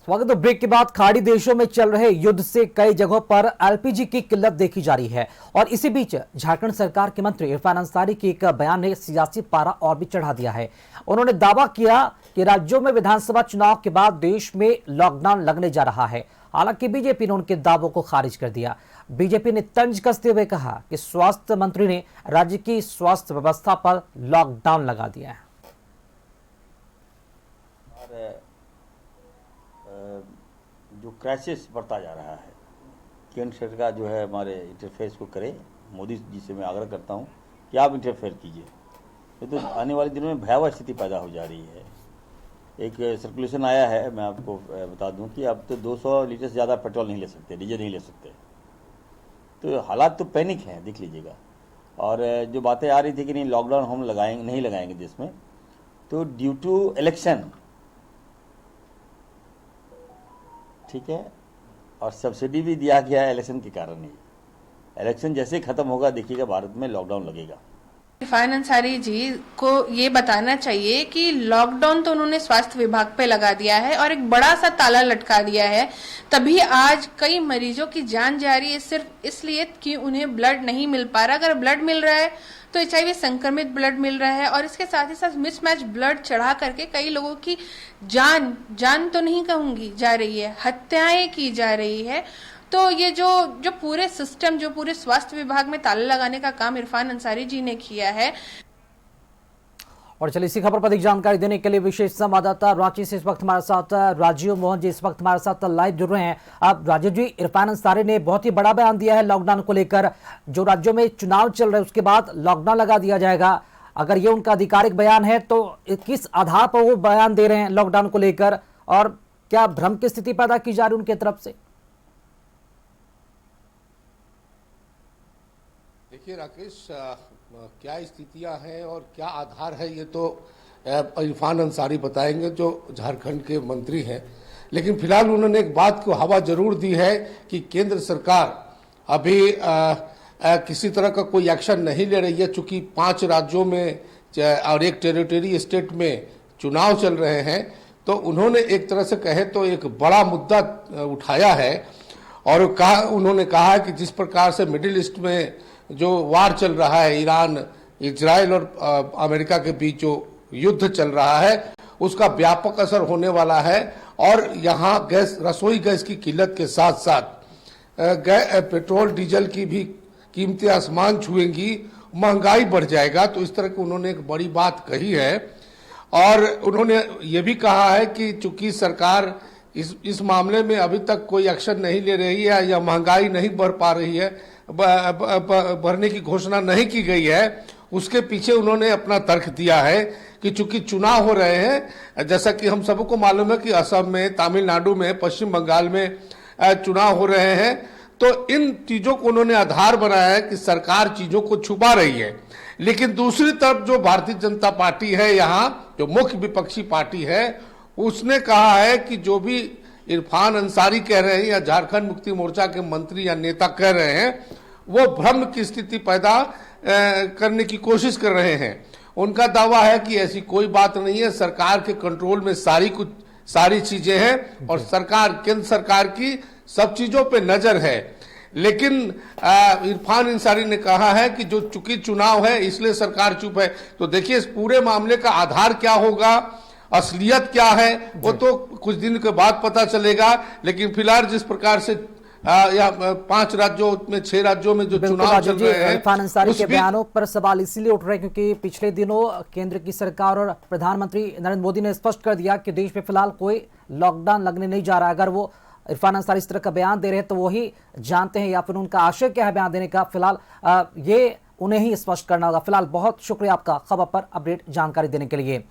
स्वागत है। ब्रेक के बाद खाड़ी देशों में चल रहे युद्ध से कई जगहों पर एलपीजी की किल्लत देखी जा रही है और इसी बीच झारखंड सरकार के मंत्री इरफान अंसारी के एक बयान ने सियासी पारा और भी चढ़ा दिया है। उन्होंने दावा किया कि राज्यों में विधानसभा चुनाव के बाद देश में लॉकडाउन लगने जा रहा है। हालांकि बीजेपी ने उनके दावों को खारिज कर दिया। बीजेपी ने तंज कसते हुए कहा कि स्वास्थ्य मंत्री ने राज्य की स्वास्थ्य व्यवस्था पर लॉकडाउन लगा दिया है। जो क्राइसिस बढ़ता जा रहा है, केंद्र सरकार जो है हमारे इंटरफेस को करे। मोदी जी से मैं आग्रह करता हूं कि आप इंटरफेयर कीजिए। ये तो आने वाले दिनों में भयावह स्थिति पैदा हो जा रही है। एक सर्कुलेशन आया है, मैं आपको बता दूं कि अब तो 200 लीटर से ज़्यादा पेट्रोल नहीं ले सकते, डीजल नहीं ले सकते। तो हालात तो पैनिक हैं, देख लीजिएगा। और जो बातें आ रही थी कि नहीं लॉकडाउन हम नहीं लगाएंगे देश में, तो ड्यू टू इलेक्शन, ठीक है, और सब्सिडी भी दिया गया है इलेक्शन के कारण ही। इलेक्शन जैसे खत्म होगा देखिएगा भारत में लॉकडाउन लगेगा। इरफान अंसारी जी को ये बताना चाहिए कि लॉकडाउन तो उन्होंने स्वास्थ्य विभाग पे लगा दिया है और एक बड़ा सा ताला लटका दिया है। तभी आज कई मरीजों की जान जा रही है सिर्फ इसलिए कि उन्हें ब्लड नहीं मिल पा रहा। अगर ब्लड मिल रहा है तो एचआईवी संक्रमित ब्लड मिल रहा है और इसके साथ ही साथ मिसमैच ब्लड चढ़ा करके कई लोगों की जान तो नहीं कहूंगी जा रही है, हत्याएं की जा रही है। तो ये जो पूरे सिस्टम, जो पूरे स्वास्थ्य विभाग में ताला लगाने का काम इरफान अंसारी जी ने किया है। और चलिए इसी खबर पर अधिक जानकारी देने के लिए विशेष संवाददाता रांची से इस वक्त हमारे साथ राजीव मोहन जी इस वक्त हमारे साथ लाइव जुड़ रहे हैं। अब राजीव जी, इरफान अंसारी ने बहुत ही बड़ा बयान दिया है लॉकडाउन को लेकर। जो राज्यों में चुनाव चल रहे हैं उसके बाद लॉकडाउन लगा दिया जाएगा। अगर ये उनका आधिकारिक बयान है तो किस आधार पर वो बयान दे रहे हैं लॉकडाउन को लेकर, और क्या भ्रम की स्थिति पैदा की जा रही है उनकी तरफ से? देखिए राकेश, क्या स्थितियां हैं और क्या आधार है ये तो इरफान अंसारी बताएंगे जो झारखंड के मंत्री हैं। लेकिन फिलहाल उन्होंने एक बात को हवा जरूर दी है कि केंद्र सरकार अभी किसी तरह का कोई एक्शन नहीं ले रही है, चूंकि 5 राज्यों में और एक टेरिटरी स्टेट में चुनाव चल रहे हैं। तो उन्होंने एक तरह से कहे तो एक बड़ा मुद्दा उठाया है और उन्होंने कहा कि जिस प्रकार से मिडिल ईस्ट में जो वार चल रहा है, ईरान, इजराइल और अमेरिका के बीच जो युद्ध चल रहा है, उसका व्यापक असर होने वाला है। और यहाँ रसोई गैस की किल्लत के साथ साथ पेट्रोल डीजल की भी कीमतें आसमान छुएंगी, महंगाई बढ़ जाएगा। तो इस तरह की उन्होंने एक बड़ी बात कही है। और उन्होंने ये भी कहा है कि चूंकि सरकार इस मामले में अभी तक कोई एक्शन नहीं ले रही है या महंगाई नहीं बढ़ पा रही है, बढ़ने की घोषणा नहीं की गई है, उसके पीछे उन्होंने अपना तर्क दिया है कि चूंकि चुनाव हो रहे हैं, जैसा कि हम सबको मालूम है कि असम में, तमिलनाडु में, पश्चिम बंगाल में चुनाव हो रहे हैं। तो इन चीजों को उन्होंने आधार बनाया है कि सरकार चीजों को छुपा रही है। लेकिन दूसरी तरफ जो भारतीय जनता पार्टी है, यहाँ जो मुख्य विपक्षी पार्टी है, उसने कहा है कि जो भी इरफान अंसारी कह रहे हैं या झारखंड मुक्ति मोर्चा के मंत्री या नेता कह रहे हैं, वो भ्रम की स्थिति पैदा करने की कोशिश कर रहे हैं। उनका दावा है कि ऐसी कोई बात नहीं है, सरकार के कंट्रोल में सारी चीजें हैं और केंद्र सरकार की सब चीजों पे नजर है। लेकिन इरफान अंसारी ने कहा है कि जो चूंकि चुनाव है इसलिए सरकार चुप है। तो देखिए इस पूरे मामले का आधार क्या होगा, असलियत क्या है, वो तो कुछ दिन के बाद पता चलेगा। लेकिन फिलहाल जिस प्रकार से या 5 राज्यों में 6 राज्यों में जो चुनाव चल रहे हैं, इरफान अंसारी के बयानों पर सवाल इसीलिए उठ रहे हैं क्योंकि पिछले दिनों केंद्र की सरकार और प्रधानमंत्री नरेंद्र मोदी ने स्पष्ट कर दिया कि देश में फिलहाल कोई लॉकडाउन लगने नहीं जा रहा। अगर वो इरफान अंसारी इस तरह का बयान दे रहे हैं तो वही जानते हैं या फिर उनका आशय क्या है बयान देने का, फिलहाल ये उन्हें ही स्पष्ट करना होगा। फिलहाल बहुत शुक्रिया आपका खबर पर अपडेट जानकारी देने के लिए।